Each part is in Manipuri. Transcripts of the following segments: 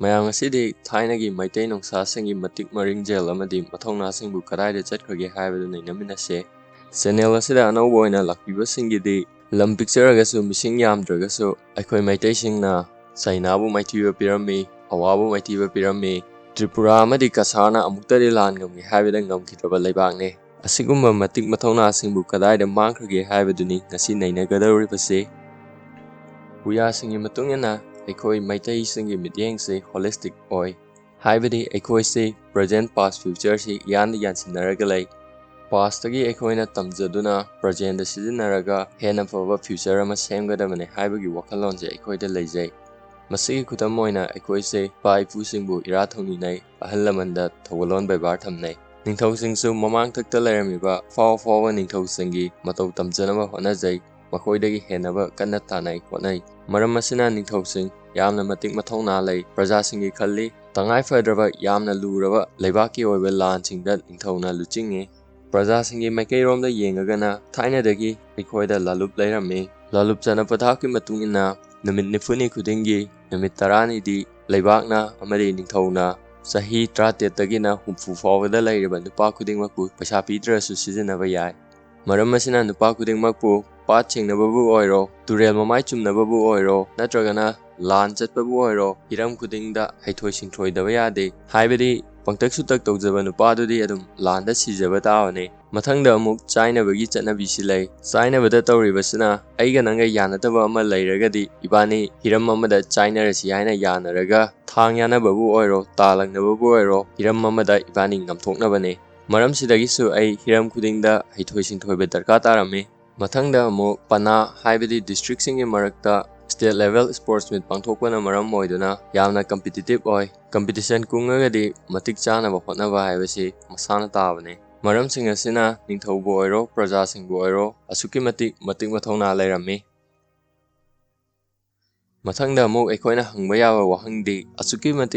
ꯃꯌꯥꯝ ꯑꯁꯤꯗꯤ ꯊꯥꯏꯅꯒꯤ ꯃꯩꯇꯩ ꯅꯨꯡꯁꯥꯁꯤꯡꯒꯤ ꯃꯇꯤꯛ ꯃꯔꯤꯡꯖꯦꯜ ꯑꯃꯗꯤ ꯃꯊꯧꯅꯥꯁꯤꯡꯕꯨ ꯀꯗꯥꯏꯗ ꯆꯠꯈ꯭ꯔꯒꯦ ꯍꯥꯏꯕꯗꯨ ꯅꯩꯅꯃꯤꯟꯅꯁꯦ꯫ ꯆꯦꯅꯦꯜ ꯑꯁꯤꯗ ꯑꯅꯧꯕ ꯑꯣꯏꯅ ꯂꯥꯛꯄꯤꯕꯁꯤꯡꯒꯤꯗꯤ ꯂꯝ ꯄꯤꯛꯆꯔꯒꯁꯨ ꯃꯤꯁꯤꯡ ꯌꯥꯝꯗ꯭ꯔꯒꯁꯨ ꯑꯩꯈꯣꯏ ꯃꯩꯇꯩꯁꯤꯡꯅ ꯆꯩꯅꯥꯕꯨ ꯃꯥꯏꯊꯤꯕ ꯄꯤꯔꯝꯃꯤ, ꯑꯋꯥꯕꯨ ꯃꯥꯏꯊꯤꯕ ꯄꯤꯔꯝꯃꯤ, ꯇ꯭ꯔꯤꯄꯨꯔꯥ ꯑꯃꯗꯤ ꯀꯁꯥꯔꯅ ꯑꯃꯨꯛꯇꯗꯤ ꯂꯥꯟ ꯉꯝꯒꯦ ꯍꯥꯏꯕꯗ ꯉꯝꯈꯤꯗ꯭ꯔꯕ ꯂꯩꯕꯥꯛꯅꯤ꯫ ꯑꯁꯤꯒꯨꯝꯕ ꯃꯇꯤꯛ ꯃꯊꯧꯅꯥꯁꯤꯡꯕꯨ ꯀꯗꯥꯏꯗ ꯃꯥꯡꯈ꯭ꯔꯒꯦ ꯍꯥꯏꯕꯗꯨꯅꯤ ꯉꯁꯤ ꯅꯩꯅꯒꯗꯧꯔꯤꯕꯁꯤ꯫ ꯄꯨꯌꯥꯁꯤꯡꯒꯤ ꯃꯇꯨꯡ ꯏꯟꯅ ꯑꯩꯈꯣꯏ ꯃꯩꯇꯩꯁꯤꯡꯒꯤ ꯃꯤꯠꯌꯦꯡꯁꯤ ꯍꯣꯂꯤꯁꯇꯤꯛ ꯑꯣꯏ, ꯍꯥꯏꯕꯗꯤ ꯑꯩꯈꯣꯏꯁꯤ ꯄ꯭ꯔꯖꯦꯟ ꯄꯥꯁ ꯐ꯭ꯌꯨꯆꯔꯁꯤ ꯏꯌꯥꯟꯗ ꯌꯥꯟꯁꯤꯟꯅꯔꯒ ꯂꯩ꯫ ꯄꯥꯁꯇꯒꯤ ꯑꯩꯈꯣꯏꯅ ꯇꯝꯖꯗꯨꯅ ꯄ꯭ꯔꯖꯦꯟꯗ ꯁꯤꯖꯤꯟꯅꯔꯒ ꯍꯦꯟꯅ ꯐꯕ ꯐ꯭ꯌꯨꯆꯔ ꯑꯃ ꯁꯦꯝꯒꯗꯕꯅꯤ ꯍꯥꯏꯕꯒꯤ ꯋꯥꯈꯜꯂꯣꯟꯁꯦ ꯑꯩꯈꯣꯏꯗ ꯂꯩꯖꯩ꯫ ꯃꯁꯤꯒꯤ ꯈꯨꯗꯝ ꯑꯣꯏꯅ ꯑꯩꯈꯣꯏꯁꯦ ꯏꯄꯥ ꯏꯄꯨꯁꯤꯡꯕꯨ ꯏꯔꯥꯠ ꯊꯧꯅꯤꯅꯩ, ꯑꯍꯜ ꯂꯃꯟꯗ ꯊꯧꯒꯜꯂꯣꯟ ꯕꯦꯕꯥꯔ ꯊꯝꯅꯩ꯫ ꯅꯤꯡꯊꯧꯁꯤꯡꯁꯨ ꯃꯃꯥꯡꯊꯛꯇ ꯂꯩꯔꯝꯃꯤꯕ ꯑꯐꯥꯎ ꯑꯐꯥꯎꯕ ꯅꯤꯡꯊꯧꯁꯤꯡꯒꯤ ꯃꯇꯧ ꯇꯝꯖꯅꯕ ꯍꯣꯠꯅꯖꯩ, ꯃꯈꯣꯏꯗꯒꯤ ꯍꯦꯟꯅꯕ ꯀꯟꯅ ꯇꯥꯟꯅꯩ ꯍꯣꯠꯅꯩ꯫ ꯃꯔꯝ ꯑꯁꯤꯅ ꯅꯤꯡꯊꯧꯁꯤꯡ ꯌꯥꯝꯅ ꯃꯇꯤꯛ ꯃꯊꯧꯅꯥ ꯂꯩ, प्रꯖꯥꯁꯤꯡꯒꯤ ꯈꯜꯂꯤ꯫ ꯇꯉꯥꯏ ꯐꯗ꯭ꯔꯕ ꯌꯥꯝꯅ ꯂꯨꯔꯕ ꯂꯩꯕꯥꯛꯀꯤ ꯑꯣꯏꯕ ꯂꯥꯟꯁꯤꯡꯗ ꯅꯤꯡꯊꯧꯅ ꯂꯨꯆꯤꯡꯏ꯫ प्रꯖꯥꯁꯤꯡꯒꯤ ꯃꯥꯏꯀꯩꯔꯣꯝꯗ ꯌꯦꯡꯉꯒꯅ ꯊꯥꯏꯅꯗꯒꯤ ꯑꯩꯈꯣꯏꯗ ꯂꯥꯂꯨꯞ ꯂꯩꯔꯝꯃꯤ꯫ ꯂꯥꯂꯨꯞ ꯆꯠꯅ ꯄꯊꯥꯞꯀꯤ ꯃꯇꯨꯡ ꯏꯟꯅ ꯅꯨꯃꯤꯠ 90ꯅꯤ ꯈꯨꯗꯤꯡꯒꯤ ꯅꯨꯃꯤꯠ 10ꯅꯤꯗꯤ ꯂꯩꯕꯥꯛꯅ ꯑꯃꯗꯤ ꯅꯤꯡꯊꯧꯅ ꯆꯍꯤ 17ꯇꯒꯤꯅ 60 ꯐꯥꯎꯕꯗ ꯂꯩꯔꯤꯕ ꯅꯨꯄꯥ ꯈꯨꯗꯤꯡꯃꯛꯄꯨ ꯄꯩꯁꯥ ꯄꯤꯗ꯭ꯔꯁꯨ ꯁꯤꯖꯤꯟꯅꯕ ꯌꯥꯏ꯫ ꯃꯔꯝ ꯑꯁꯤꯅ ꯅꯨꯄꯥ ꯈꯨꯗꯤꯡꯃꯛꯄꯨ ꯄꯥꯠ ꯁꯦꯡꯅꯕꯕꯨ ꯑꯣꯏꯔꯣ, ꯇꯨꯔꯦꯜ ꯃꯃꯥꯏ ꯆꯨꯝꯅꯕꯕꯨ ꯑꯣꯏꯔꯣ, ꯅꯠꯇ꯭ꯔꯒꯅ ꯂꯥꯟ ꯆꯠꯄꯕꯨ ꯑꯣꯏꯔꯣ, ꯍꯤꯔꯝ ꯈꯨꯗꯤꯡꯗ ꯍꯩꯊꯣꯏ ꯁꯤꯡꯊꯣꯏꯗꯕ ꯌꯥꯗꯦ꯫ ꯍꯥꯏꯕꯗꯤ ꯄꯪꯇꯛ ꯁꯨꯇꯛ ꯇꯧꯖꯕ ꯅꯨꯄꯥꯗꯨꯗꯤ ꯑꯗꯨꯝ ꯂꯥꯟꯗ ꯁꯤꯖꯕ ꯇꯥꯕꯅꯤ꯫ ꯃꯊꯪꯗ ꯑꯃꯨꯛ ꯆꯥꯏꯅꯕꯒꯤ ꯆꯠꯅꯕꯤꯁꯤ ꯂꯩ꯫ ꯆꯥꯏꯅꯕꯗ ꯇꯧꯔꯤꯕꯁꯤꯅ ꯑꯩꯒ ꯅꯪꯒ ꯌꯥꯅꯗꯕ ꯑꯃ ꯂꯩꯔꯒꯗꯤ ꯏꯕꯥꯅꯤ ꯍꯤꯔꯝ ꯑꯃꯗ ꯆꯥꯏꯅꯔꯁꯤ ꯍꯥꯏꯅ ꯌꯥꯅꯔꯒ ꯊꯥꯡ ꯌꯥꯅꯕꯕꯨ ꯑꯣꯏꯔꯣ, ꯇꯥꯂꯪꯅꯕꯕꯨ ꯑꯣꯏꯔꯣ, ꯍꯤꯔꯝ ꯑꯃꯗ ꯏꯕꯥꯅꯤ ꯉꯝꯊꯣꯛꯅꯕꯅꯤ꯫ ꯃꯔꯝꯁꯤꯗꯒꯤꯁꯨ ꯑꯩ ꯍꯤꯔꯝ ꯈꯨꯗꯤꯡꯗ ꯍꯩꯊꯣꯏ ꯁꯤꯡꯊꯣꯏꯕ ꯗꯔꯀꯥꯔ ꯇꯥꯔꯝꯃꯤ꯫ ꯃꯊꯪꯗ ꯑꯃꯨꯛ ꯄꯅꯥ ꯍꯥꯏꯕꯗꯤ ꯗꯤꯁꯇ꯭ꯔꯤꯛꯁꯤꯡꯒꯤ ꯃꯔꯛꯇ ꯁ꯭ꯇꯦꯠ ꯂꯦꯚꯦꯜ ꯁ꯭ꯄꯣꯔꯠꯁ ꯃꯤꯠ ꯄꯥꯡꯊꯣꯛꯄꯅ ꯃꯔꯝ ꯑꯣꯏꯗꯨꯅ ꯌꯥꯝꯅ ꯀꯝꯄꯤꯇꯤꯇꯤꯚ ꯑꯣꯏ꯫ ꯀꯝꯄꯤꯇꯤꯁꯟ ꯀꯨꯡꯉꯒꯗꯤ ꯃꯇꯤꯛ ꯆꯥꯅꯕ ꯍꯣꯠꯅꯕ ꯍꯥꯏꯕꯁꯤ ꯃꯁꯥꯅ ꯇꯥꯕꯅꯤ꯫ ꯃꯔꯝꯁꯤꯡ ꯑꯁꯤꯅ ꯅꯤꯡꯊꯧꯕꯨ ꯑꯣꯏꯔꯣ, प्रꯖꯥꯁꯤꯡꯕꯨ ꯑꯣꯏꯔꯣ ꯑꯁꯨꯛꯀꯤ ꯃꯇꯤꯛ ꯃꯊꯧꯅꯥ ꯂꯩꯔꯝꯃꯤ꯫ ꯃꯊꯪꯗ ꯑꯃꯨꯛ ꯑꯩꯈꯣꯏꯅ ꯍꯪꯕ ꯌꯥꯕ ꯋꯥꯍꯪꯗꯤ ꯑꯁꯨꯛꯀꯤ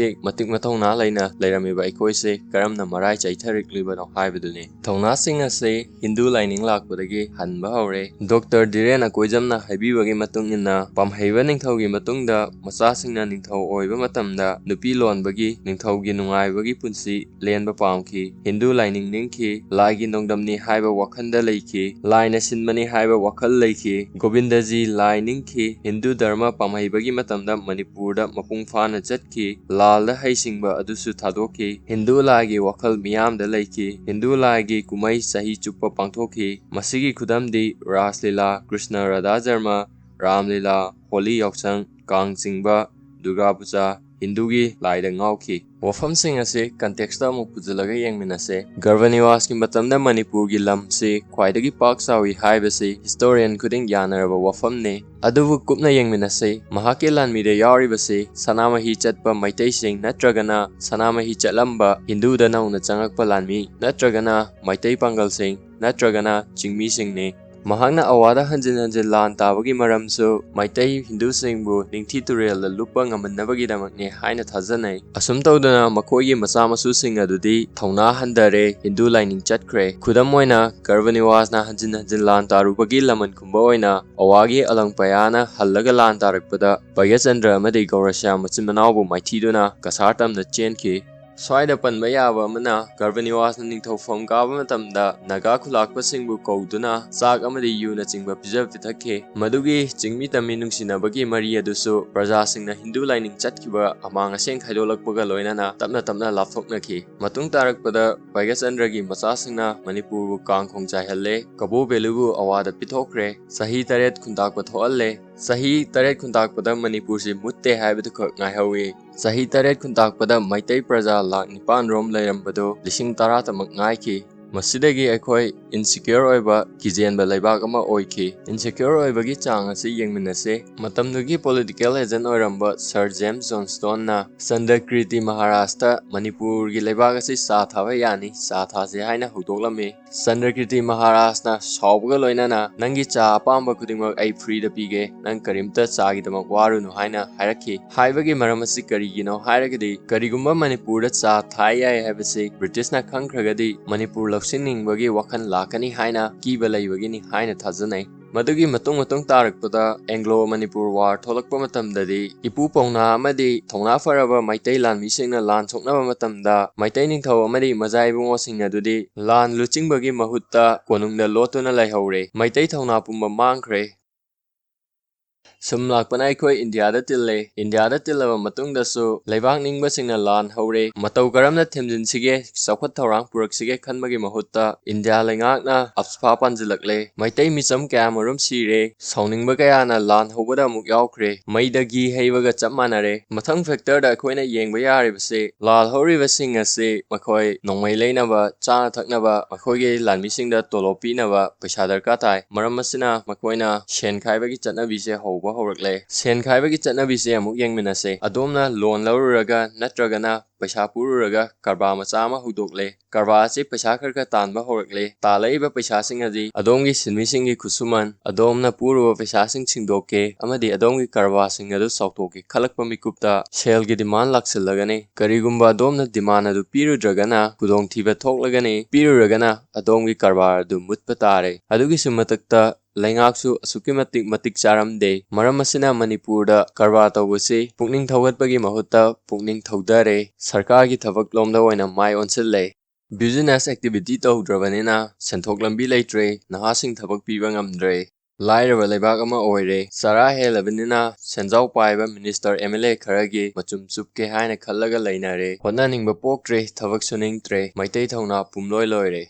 ꯃꯇꯤꯛ ꯃꯊꯧꯅꯥ ꯂꯩꯅ ꯂꯩꯔꯝꯃꯤꯕ ꯑꯩꯈꯣꯏꯁꯦ ꯀꯔꯝꯅ ꯃꯔꯥꯏ ꯆꯩꯊꯔꯛꯂꯤꯕꯅꯣ ꯍꯥꯏꯕꯗꯨꯅꯤ꯫ ꯊꯧꯅꯥꯁꯤꯡ ꯑꯁꯤ ꯍꯤꯟꯗꯨ ꯂꯥꯏꯅꯤꯡ ꯂꯥꯛꯄꯗꯒꯤ ꯍꯟꯕ ꯍꯧꯔꯦ꯫ ꯗꯣꯛꯇꯔ ꯙꯤꯔꯦꯟ ꯑꯀꯣꯏꯖꯝꯅ ꯍꯥꯏꯕꯤꯕꯒꯤ ꯃꯇꯨꯡ ꯏꯟꯅ ꯄꯥꯝꯍꯩꯕ ꯅꯤꯡꯊꯧꯒꯤ ꯃꯇꯨꯡꯗ ꯃꯆꯥꯁꯤꯡꯅ ꯅꯤꯡꯊꯧ ꯑꯣꯏꯕ ꯃꯇꯝꯗ ꯅꯨꯄꯤ ꯂꯣꯟꯕꯒꯤ, ꯅꯤꯡꯊꯧꯒꯤ ꯅꯨꯡꯉꯥꯏꯕꯒꯤ ꯄꯨꯟꯁꯤ ꯂꯦꯟꯕ ꯄꯥꯝꯈꯤ꯫ ꯍꯤꯟꯗꯨ ꯂꯥꯏꯅꯤꯡ ꯅꯤꯡꯈꯤ, ꯂꯥꯏꯒꯤ ꯅꯣꯡꯗꯝꯅꯤ ꯍꯥꯏꯕ ꯋꯥꯈꯜꯗ ꯂꯩꯈꯤ, ꯂꯥꯏꯅ ꯁꯤꯟꯕꯅꯤ ꯍꯥꯏꯕ ꯋꯥꯈꯜ ꯂꯩꯈꯤ꯫ ꯒꯣꯕꯤꯟꯗꯖꯤ ꯂꯥꯏ ꯅꯤꯡꯈꯤ꯫ ꯍꯤꯟꯗꯨ ꯙꯔꯃ ꯄꯥꯝꯍꯩꯕꯒꯤ ꯃꯇꯝꯗ ꯃꯅꯤꯄꯨꯔꯗ ꯃꯄꯨꯡ ꯐꯥꯅ ꯆꯠꯈꯤ꯫ ꯂꯥꯜꯗ ꯍꯩꯁꯤꯡꯕ ꯑꯗꯨꯁꯨ ꯊꯥꯗꯣꯛꯈꯤ꯫ ꯍꯤꯟꯗꯨ ꯂꯥꯏꯒꯤ ꯋꯥꯈꯜ ꯃꯤꯌꯥꯝꯗ ꯂꯩꯈꯤ꯫ ꯍꯤꯟꯗꯨ ꯂꯥꯏꯒꯤ ꯀꯨꯝꯃꯩ ꯆꯍꯤ ꯆꯨꯞꯄ ꯄꯥꯡꯊꯣꯛꯈꯤ꯫ ꯃꯁꯤꯒꯤ ꯈꯨꯗꯝꯗꯤ ꯔꯥꯁ ꯂꯤꯂꯥ, ꯀ꯭ꯔꯤꯁꯅ ꯔꯥꯙꯥ ꯖꯔꯃ, ꯔꯥꯝ ꯂꯤꯂꯥ, ꯍꯣꯂꯤ ꯌꯥꯎꯁꯪ, ꯀꯥꯡ ꯆꯤꯡꯕ, ꯗꯨꯔꯒꯥ ꯄꯨꯖꯥ, ꯍꯤꯟꯗꯨꯒꯤ ꯂꯥꯏꯗ ꯉꯥꯎꯈꯤ꯫ ꯋꯥꯐꯝꯁꯤꯡ ꯑꯁꯤ ꯀꯟꯇꯦꯛꯁꯇ ꯑꯃꯨꯛ ꯄꯨꯁꯤꯜꯂꯒ ꯌꯦꯡꯃꯤꯟꯅꯁꯦ꯫ ꯒꯔꯚꯅꯤꯋꯥꯁꯀꯤ ꯃꯇꯝꯗ ꯃꯅꯤꯄꯨꯔꯒꯤ ꯂꯝꯁꯤ ꯈ꯭ꯋꯥꯏꯗꯒꯤ ꯄꯥꯛ ꯆꯥꯎꯏ ꯍꯥꯏꯕꯁꯤ ꯍꯤꯁꯇꯣꯔꯤꯌꯟ ꯈꯨꯗꯤꯡ ꯌꯥꯅꯔꯕ ꯋꯥꯐꯝꯅꯤ꯫ ꯑꯗꯨꯕꯨ ꯀꯨꯞꯅ ꯌꯦꯡꯃꯤꯟꯅꯁꯤ꯫ ꯃꯍꯥꯛꯀꯤ ꯂꯥꯟꯃꯤꯗ ꯌꯥꯎꯔꯤꯕꯁꯤ ꯁꯅꯥꯃꯍꯤ ꯆꯠꯄ ꯃꯩꯇꯩꯁꯤꯡ ꯅꯠꯇ꯭ꯔꯒꯅ ꯁꯅꯥꯃꯍꯤ ꯆꯠꯂꯝꯕ ꯍꯤꯟꯗꯨꯗ ꯅꯧꯅ ꯆꯪꯉꯛꯄ ꯂꯥꯟꯃꯤ ꯅꯠꯇ꯭ꯔꯒꯅ ꯃꯩꯇꯩ ꯄꯥꯡꯒꯜꯁꯤꯡ ꯅꯠꯇ꯭ꯔꯒꯅ ꯆꯤꯡꯃꯤꯁꯤꯡꯅꯤ꯫ ꯃꯍꯥꯛꯅ ꯑꯋꯥꯗ ꯍꯟꯖꯤꯟ ꯍꯟꯖꯤꯟ ꯂꯥꯟ ꯇꯥꯕꯒꯤ ꯃꯔꯝꯁꯨ ꯃꯩꯇꯩ ꯍꯤꯟꯗꯨꯁꯤꯡꯕꯨ ꯅꯤꯡꯊꯤ ꯇꯨꯔꯦꯜꯗ ꯂꯨꯞꯄ ꯉꯝꯍꯟꯅꯕꯒꯤꯗꯃꯛꯅꯤ ꯍꯥꯏꯅ ꯊꯥꯖꯅꯩ꯫ ꯑꯁꯨꯝ ꯇꯧꯗꯨꯅ ꯃꯈꯣꯏꯒꯤ ꯃꯆꯥ ꯃꯁꯨꯁꯤꯡ ꯑꯗꯨꯗꯤ ꯊꯧꯅꯥ ꯍꯟꯊꯔꯦ, ꯍꯤꯟꯗꯨ ꯂꯥꯏꯅꯤꯡ ꯆꯠꯈ꯭ꯔꯦ꯫ ꯈꯨꯗꯝ ꯑꯣꯏꯅ ꯒꯔꯚꯅꯤꯋꯥꯁꯅ ꯍꯟꯖꯤꯟ ꯍꯟꯖꯤꯟ ꯂꯥꯟ ꯇꯥꯔꯨꯕꯒꯤ ꯂꯃꯟ ꯈꯨꯝꯕ ꯑꯣꯏꯅ ꯑꯋꯥꯒꯤ ꯑꯂꯪꯄꯌꯥꯅ ꯍꯜꯂꯒ ꯂꯥꯟ ꯇꯥꯔꯛꯄꯗ ꯚꯩꯒꯆꯟꯗ꯭ꯔ ꯑꯃꯗꯤ ꯒꯧꯔꯁ꯭ꯌꯥꯝ ꯃꯆꯤꯟ ꯃꯅꯥꯎꯕꯨ ꯃꯥꯏꯊꯤꯗꯨꯅ ꯀꯁꯥꯔ ꯇꯝꯅ ꯆꯦꯟꯈꯤ꯫ ꯁ꯭ꯋꯥꯏꯗ ꯄꯟꯕ ꯌꯥꯕ ꯑꯃꯅ ꯒꯔꯚꯅꯤꯋꯥꯁꯅ ꯅꯤꯡꯊꯧꯐꯝ ꯀꯥꯕ ꯃꯇꯝꯗ ꯅꯥꯒꯥ ꯈꯨꯜꯂꯥꯛꯄꯁꯤꯡꯕꯨ ꯀꯧꯗꯨꯅ ꯆꯥꯛ ꯑꯃꯗꯤ ꯌꯨꯅꯆꯤꯡꯕ ꯄꯤꯖ ꯄꯤꯊꯛꯈꯤ꯫ ꯃꯗꯨꯒꯤ ꯆꯤꯡꯃꯤ ꯇꯝꯃꯤ ꯅꯨꯡꯁꯤꯅꯕꯒꯤ ꯃꯔꯤ ꯑꯗꯨꯁꯨ ꯄ꯭ꯔꯖꯥꯁꯤꯡꯅ ꯍꯤꯟꯗꯨ ꯂꯥꯏꯅꯤꯡ ꯆꯠꯈꯤꯕ ꯑꯃꯥꯡ ꯑꯁꯦꯡ ꯈꯥꯏꯗꯣꯛꯂꯛꯄꯒ ꯂꯣꯏꯅꯅ ꯇꯞꯅ ꯇꯞꯅ ꯂꯥꯞꯊꯣꯛꯅꯈꯤ꯫ ꯃꯇꯨꯡ ꯇꯥꯔꯛꯄꯗ ꯚꯩꯒꯆꯟꯗ꯭ꯔꯒꯤ ꯃꯆꯥꯁꯤꯡꯅ ꯃꯅꯤꯄꯨꯔꯕꯨ ꯀꯥꯡꯈꯣꯡ ꯆꯥꯏꯍꯜꯂꯦ, ꯀꯕꯣ ꯕꯦꯂꯨꯕꯨ ꯑꯋꯥꯗ ꯄꯤꯊꯣꯛꯈ꯭ꯔꯦ, ꯆꯍꯤ 8 ꯈꯨꯟꯇꯥꯛꯄ ꯊꯣꯛꯍꯜꯂꯦ꯫ ꯆꯍꯤ 8 ꯈꯨꯟꯇꯥꯛꯄꯗ ꯃꯅꯤꯄꯨꯔꯁꯤ ꯃꯨꯠꯇꯦ ꯍꯥꯏꯕꯗꯨꯈꯛ ꯉꯥꯏꯍꯧꯏ꯫ ꯆꯍꯤ 8 ꯈꯨꯟꯇꯥꯛꯄꯗ ꯃꯩꯇꯩ ꯄ꯭ꯔꯖꯥ ꯂꯥꯈ 9 ꯔꯣꯝ ꯂꯩꯔꯝꯕꯗꯨ 10,000ꯇꯃꯛ ꯉꯥꯏꯈꯤ꯫ ꯃꯁꯤꯗꯒꯤ ꯑꯩꯈꯣꯏ ꯏꯟꯁꯤꯀ꯭ꯌꯣꯔ ꯑꯣꯏꯕ ꯀꯤꯖꯦꯟꯕ ꯂꯩꯕꯥꯛ ꯑꯃ ꯑꯣꯏꯈꯤ꯫ ꯏꯟꯁꯤꯀ꯭ꯌꯣꯔ ꯑꯣꯏꯕꯒꯤ ꯆꯥꯡ ꯑꯁꯤ ꯌꯦꯡꯃꯤꯟꯅꯁꯤ꯫ ꯃꯇꯝꯗꯨꯒꯤ ꯄꯣꯂꯤꯇꯤꯀꯦꯜ ꯑꯦꯖꯦꯟꯠ ꯑꯣꯏꯔꯝꯕ ꯁꯔ ꯖꯦꯝꯁ ꯖꯣꯟꯁꯇꯣꯟꯅ ꯆꯟꯗ꯭ꯔꯀꯤꯔꯇꯤ ꯃꯍꯥꯔꯥꯖꯇ ꯃꯅꯤꯄꯨꯔꯒꯤ ꯂꯩꯕꯥꯛ ꯑꯁꯤ ꯆꯥ ꯊꯥꯕ ꯌꯥꯅꯤ, ꯆꯥ ꯊꯥꯁꯦ ꯍꯥꯏꯅ ꯍꯧꯗꯣꯛꯂꯝꯃꯤ꯫ ꯆꯟꯗ꯭ꯔꯀꯤꯔꯇꯤ ꯃꯍꯥꯔꯥꯖꯅ ꯁꯥꯎꯕꯒ ꯂꯣꯏꯅꯅ ꯅꯪꯒꯤ ꯆꯥ ꯑꯄꯥꯝꯕ ꯈꯨꯗꯤꯡꯃꯛ ꯑꯩ ꯐ꯭ꯔꯤꯗ ꯄꯤꯒꯦ, ꯅꯪ ꯀꯔꯤꯝꯇ ꯆꯥꯒꯤꯗꯃꯛ ꯋꯥꯔꯨꯅꯨ ꯍꯥꯏꯅ ꯍꯥꯏꯔꯛꯈꯤ꯫ ꯍꯥꯏꯕꯒꯤ ꯃꯔꯝ ꯑꯁꯤ ꯀꯔꯤꯒꯤꯅꯣ ꯍꯥꯏꯔꯒꯗꯤ ꯀꯔꯤꯒꯨꯝꯕ ꯃꯅꯤꯄꯨꯔꯗ ꯆꯥ ꯊꯥ ꯌꯥꯏ ꯍꯥꯏꯕꯁꯤ ꯕ꯭ꯔꯤꯇꯤꯁꯅ ꯈꯪꯈ꯭ꯔꯒꯗꯤ ꯃꯅꯤꯄꯨꯔ ꯂꯧꯁꯤꯟꯅꯤꯡꯕꯒꯤ ꯋꯥꯈꯜ ꯂꯥꯛꯀꯅꯤ ꯍꯥꯏꯅ ꯀꯤꯕ ꯂꯩꯕꯒꯤꯅꯤ ꯍꯥꯏꯅ ꯊꯥꯖꯅꯩ꯫ ꯃꯗꯨꯒꯤ ꯃꯇꯨꯡ ꯇꯥꯔꯛꯄꯗ ꯑꯦꯡꯒ꯭ꯂꯣ ꯃꯅꯤꯄꯨꯔ ꯋꯥꯔ ꯊꯣꯛꯂꯛꯄ ꯃꯇꯝꯗꯗꯤ ꯏꯄꯨ ꯄꯥꯎꯅꯥ ꯑꯃꯗꯤ ꯊꯧꯅꯥ ꯐꯔꯕ ꯃꯩꯇꯩ ꯂꯥꯟꯃꯤꯁꯤꯡꯅ ꯂꯥꯟ ꯁꯣꯛꯅꯕ ꯃꯇꯝꯗ ꯃꯩꯇꯩ ꯅꯤꯡꯊꯧ ꯑꯃꯗꯤ ꯃꯖꯥ ꯏꯕꯨꯡꯉꯣꯁꯤꯡ ꯑꯗꯨꯗꯤ ꯂꯥꯟ ꯂꯨꯆꯤꯡꯕꯒꯤ ꯃꯍꯨꯠꯇ ꯀꯣꯅꯨꯡꯗ ꯂꯣꯠꯇꯨꯅ ꯂꯩꯍꯧꯔꯦ꯫ ꯃꯩꯇꯩ ꯊꯧꯅꯥ ꯄꯨꯝꯕ ꯃꯥꯡꯈ꯭ꯔꯦ꯫ ꯁꯨꯝ ꯂꯥꯛꯄꯅ ꯑꯩꯈꯣꯏ ꯏꯟꯗꯤꯌꯥꯗ ꯇꯤꯜꯂꯦ꯫ ꯏꯟꯗꯤꯌꯥꯗ ꯇꯤꯜꯂꯕ ꯃꯇꯨꯡꯗꯁꯨ ꯂꯩꯕꯥꯛ ꯅꯤꯡꯕꯁꯤꯡꯅ ꯂꯥꯟ ꯍꯧꯔꯦ꯫ ꯃꯇꯧ ꯀꯔꯝꯅ ꯊꯦꯝꯖꯤꯟꯁꯤꯒꯦ, ꯆꯥꯎꯈꯠ ꯊꯧꯔꯥꯡ ꯄꯨꯔꯛꯁꯤꯒꯦ ꯈꯟꯕꯒꯤ ꯃꯍꯨꯠꯇ ꯏꯟꯗꯤꯌꯥ ꯂꯩꯉꯥꯛꯅ ꯑꯞꯁꯄꯥ ꯄꯥꯟꯖꯤꯜꯂꯛꯂꯦ꯫ ꯃꯩꯇꯩ ꯃꯤꯆꯝ ꯀꯌꯥꯃꯔꯨꯝ ꯁꯤꯔꯦ꯫ ꯁꯥꯎꯅꯤꯡꯕ ꯀꯌꯥꯅ ꯂꯥꯟ ꯍꯧꯕꯗ ꯑꯃꯨꯛ ꯌꯥꯎꯈ꯭ꯔꯦ꯫ ꯃꯩꯗ ꯘꯤ ꯍꯩꯕꯒ ꯆꯞ ꯃꯥꯟꯅꯔꯦ꯫ ꯃꯊꯪ ꯐꯦꯛꯇꯔꯗ ꯑꯩꯈꯣꯏꯅ ꯌꯦꯡꯕ ꯌꯥꯔꯤꯕꯁꯤ ꯂꯥꯜ ꯍꯧꯔꯤꯕꯁꯤꯡ ꯑꯁꯤ ꯃꯈꯣꯏ ꯅꯣꯡꯃꯩ ꯂꯩꯅꯕ, ꯆꯥꯅ ꯊꯛꯅꯕ, ꯃꯈꯣꯏꯒꯤ ꯂꯥꯟꯃꯤꯁꯤꯡꯗ ꯇꯣꯂꯣꯞ ꯄꯤꯅꯕ ꯄꯩꯁꯥ ꯗꯔꯀꯥꯔ ꯇꯥꯏ꯫ ꯃꯔꯝ ꯑꯁꯤꯅ ꯃꯈꯣꯏꯅ ꯁꯦꯟ ꯈꯥꯏꯕꯒꯤ ꯆꯠꯅꯕꯤꯁꯦ ꯍꯧꯕ ꯍꯧꯔꯛꯂꯦ꯫ ꯁꯦꯟ ꯈꯥꯏꯕꯒꯤ ꯆꯠꯅꯕꯤꯁꯦ ꯑꯃꯨꯛ ꯌꯦꯡꯃꯤꯟꯅꯁꯦ꯫ ꯑꯗꯣꯝꯅ ꯂꯣꯟ ꯂꯧꯔꯨꯔꯒ ꯅꯠꯇ꯭ꯔꯒꯅ ꯄꯩꯁꯥ ꯄꯨꯔꯨꯔꯒ ꯀꯔꯕꯥꯔ ꯃꯆꯥ ꯑꯃ ꯍꯧꯗꯣꯛꯂꯦ꯫ ꯀꯔꯕꯥꯔ ꯑꯁꯤ ꯄꯩꯁꯥ ꯈꯔ ꯇꯥꯟꯕ ꯍꯧꯔꯛꯂꯦ꯫ ꯇꯥꯜꯂꯛꯏꯕ ꯄꯩꯁꯥꯁꯤꯡ ꯑꯁꯤ ꯑꯗꯣꯝꯒꯤ ꯁꯤꯟꯃꯤꯁꯤꯡꯒꯤ ꯈꯨꯠꯁꯨꯃꯟ, ꯑꯗꯣꯝꯅ ꯄꯨꯔꯨꯕ ꯄꯩꯁꯥꯁꯤꯡ ꯁꯤꯡꯗꯣꯛꯀꯦ ꯑꯃꯗꯤ ꯑꯗꯣꯝꯒꯤ ꯀꯔꯕꯥꯔꯁꯤꯡ ꯑꯗꯨ ꯆꯥꯎꯊꯣꯛꯀꯦ ꯈꯜꯂꯛꯄ ꯃꯤꯀꯨꯞꯇ ꯁꯦꯜꯒꯤ ꯗꯤꯃꯥꯟ ꯂꯥꯛꯁꯤꯜꯂꯒꯅꯤ꯫ ꯀꯔꯤꯒꯨꯝꯕ ꯑꯗꯣꯝꯅ ꯗꯤꯃꯥꯟ ꯑꯗꯨ ꯄꯤꯔꯨꯗ꯭ꯔꯒꯅ ꯈꯨꯗꯣꯡꯊꯤꯕ ꯊꯣꯛꯂꯒꯅꯤ꯫ ꯄꯤꯔꯨꯔꯒꯅ ꯑꯗꯣꯝꯒꯤ ꯀꯔꯕꯥꯔ ꯑꯗꯨ ꯃꯨꯠꯄ ꯇꯥꯔꯦ꯫ ꯑꯗꯨꯒꯤꯁꯨ ꯃꯊꯛꯇ ꯂꯩꯉꯥꯛꯁꯨ ꯑꯁꯨꯛꯀꯤ ꯃꯇꯤꯛ ꯆꯥꯔꯝꯗꯦ꯫ ꯃꯔꯝ ꯑꯁꯤꯅ ꯃꯅꯤꯄꯨꯔꯗ ꯀꯔꯕꯥꯔ ꯇꯧꯕꯁꯤ ꯄꯨꯛꯅꯤꯡ ꯊꯧꯒꯠꯄꯒꯤ ꯃꯍꯨꯠꯇ ꯄꯨꯛꯅꯤꯡ ꯊꯧꯙꯔꯦ꯫ ꯁꯔꯀꯥꯔꯒꯤ ꯊꯕꯛ ꯂꯣꯝꯗ ꯑꯣꯏꯅ ꯃꯥꯏ ꯑꯣꯟꯁꯤꯜꯂꯦ꯫ ꯕꯤꯖꯤꯅꯦꯁ ꯑꯦꯛꯇꯤꯚꯤꯇꯤ ꯇꯧꯗ꯭ꯔꯕꯅꯤꯅ ꯁꯦꯟꯊꯣꯛ ꯂꯝꯕꯤ ꯂꯩꯇ꯭ꯔꯦ꯫ ꯅꯍꯥꯁꯤꯡ ꯊꯕꯛ ꯄꯤꯕ ꯉꯝꯗ꯭ꯔꯦ꯫ ꯂꯥꯏꯔꯕ ꯂꯩꯕꯥꯛ ꯑꯃ ꯑꯣꯏꯔꯦ꯫ ꯆꯔꯥ ꯍꯦꯜꯂꯕꯅꯤꯅ ꯁꯦꯟꯖꯥꯎ ꯄꯥꯏꯕ ꯃꯤꯅꯤꯁꯇꯔ ꯑꯦꯝ.ꯑꯦꯜ.ꯑꯦ. ꯈꯔꯒꯤ ꯃꯆꯨꯝ ꯆꯨꯞꯀꯦ ꯍꯥꯏꯅ ꯈꯜꯂꯒ ꯂꯩꯅꯔꯦ꯫ ꯍꯣꯠꯅꯅꯤꯡꯕ ꯄꯣꯛꯇ꯭ꯔꯦ, ꯊꯕꯛ ꯁꯨꯅꯤꯡꯗ꯭ꯔꯦ꯫ ꯃꯩꯇꯩ ꯊꯧꯅꯥ ꯄꯨꯝꯂꯣꯏ ꯂꯣꯏꯔꯦ꯫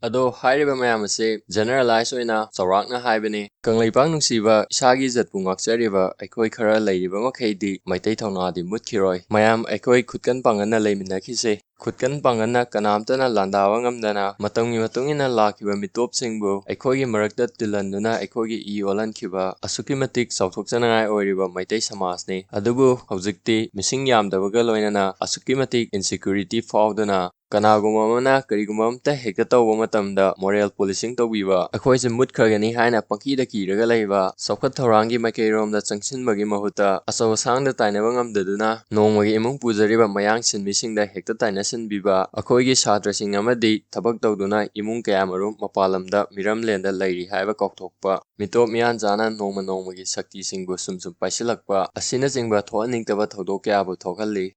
ꯑꯗꯣ ꯍꯥꯏꯔꯤꯕ ꯃꯌꯥꯝ ꯑꯁꯤ ꯖꯦꯅꯔꯦꯂꯥꯏꯖ ꯑꯣꯏꯅ ꯆꯥꯎꯔꯥꯛꯅ ꯍꯥꯏꯕꯅꯤ꯫ ꯀꯪꯂꯩꯄꯥꯛ ꯅꯨꯡꯁꯤꯕ, ꯏꯁꯥꯒꯤ ꯏꯖꯠꯄꯨ ꯉꯥꯛꯆꯔꯤꯕ ꯑꯩꯈꯣꯏ ꯈꯔ ꯂꯩꯔꯤꯕ ꯃꯈꯩꯗꯤ ꯃꯩꯇꯩ ꯊꯧꯅꯥꯗꯤ ꯃꯨꯠꯈꯤꯔꯣꯏ꯫ ꯃꯌꯥꯝ ꯑꯩꯈꯣꯏ ꯈꯨꯠꯀꯟ ꯄꯥꯡꯒꯟꯅ ꯂꯩꯃꯤꯟꯅꯈꯤꯁꯦ꯫ ꯈꯨꯠꯀꯟ ꯄꯥꯡꯒꯟꯅ ꯀꯅꯥꯝꯇꯅ ꯂꯥꯟꯗꯥꯕ ꯉꯝꯗꯅ ꯃꯇꯝꯒꯤ ꯃꯇꯨꯡ ꯏꯟꯅ ꯂꯥꯛꯈꯤꯕ ꯃꯤꯇꯣꯞꯁꯤꯡꯕꯨ ꯑꯩꯈꯣꯏꯒꯤ ꯃꯔꯛꯇ ꯇꯤꯜꯍꯟꯗꯨꯅ ꯑꯩꯈꯣꯏꯒꯤ ꯏ ꯑꯣꯜꯍꯟꯈꯤꯕ ꯑꯁꯨꯛꯀꯤ ꯃꯇꯤꯛ ꯆꯥꯎꯊꯣꯛꯆꯅꯤꯡꯉꯥꯏ ꯑꯣꯏꯔꯤꯕ ꯃꯩꯇꯩ ꯁꯃꯥꯖꯅꯤ꯫ ꯑꯗꯨꯕꯨ ꯍꯧꯖꯤꯛꯇꯤ ꯃꯤꯁꯤꯡ ꯌꯥꯝꯗꯕꯒ ꯂꯣꯏꯅꯅ ꯑꯁꯨꯛꯀꯤ ꯃꯇꯤꯛ ꯏꯟꯁꯤꯀ꯭ꯌꯨꯔꯤꯇꯤ ꯐꯥꯎꯗꯨꯅ ꯀꯅꯥꯒꯨꯝꯕ ꯑꯃꯅ ꯀꯔꯤꯒꯨꯝꯕ ꯑꯃꯇ ꯍꯦꯛꯇ ꯇꯧꯕ ꯃꯇꯝꯗ ꯃꯣꯔꯦꯜ ꯄꯣꯂꯤꯁꯤꯡ ꯇꯧꯕꯤꯕ, ꯑꯩꯈꯣꯏꯁꯦ ꯃꯨꯠꯈ꯭ꯔꯒꯅꯤ ꯍꯥꯏꯅ ꯄꯪꯀꯤꯗ ꯀꯤꯔꯒ ꯂꯩꯕ, ꯆꯥꯎꯈꯠ ꯊꯧꯔꯥꯡꯒꯤ ꯃꯥꯏꯀꯩꯔꯣꯝꯗ ꯆꯪꯁꯤꯟꯕꯒꯤ ꯃꯍꯨꯠꯇ ꯑꯆꯧ ꯑꯁꯥꯡꯗ ꯇꯥꯏꯅꯕ ꯉꯝꯗꯗꯨꯅ ꯅꯣꯡꯃꯒꯤ ꯏꯃꯨꯡ ꯄꯨꯖꯔꯤꯕ ꯃꯌꯥꯡ ꯁꯤꯟꯃꯤꯁꯤꯡꯗ ꯍꯦꯛꯇ ꯇꯥꯏꯅꯁꯤꯟꯕꯤꯕ, ꯑꯩꯈꯣꯏꯒꯤ ꯁꯥꯇ꯭ꯔꯁꯤꯡ ꯑꯃꯗꯤ ꯊꯕꯛ ꯇꯧꯗꯨꯅ ꯏꯃꯨꯡ ꯀꯌꯥꯃꯔꯨꯝ ꯃꯄꯥꯟ ꯂꯝꯗ ꯃꯤꯔꯝꯂꯦꯟꯗ ꯂꯩꯔꯤ ꯍꯥꯏꯕ ꯀꯥꯎꯊꯣꯛꯄ, ꯃꯤꯇꯣꯞ ꯃꯤꯌꯥꯟꯆꯥꯅ ꯅꯣꯡꯃꯒꯤ ꯁꯛꯇꯤꯁꯤꯡꯕꯨ ꯁꯨꯝ ꯄꯥꯏꯁꯤꯜꯂꯛꯄ ꯑꯁꯤꯅꯆꯤꯡꯕ ꯊꯣꯛꯍꯟꯅꯤꯡꯗꯕ ꯊꯧꯗꯣꯛ ꯀꯌꯥꯕꯨ ꯊꯣꯛꯍꯜꯂꯤ꯫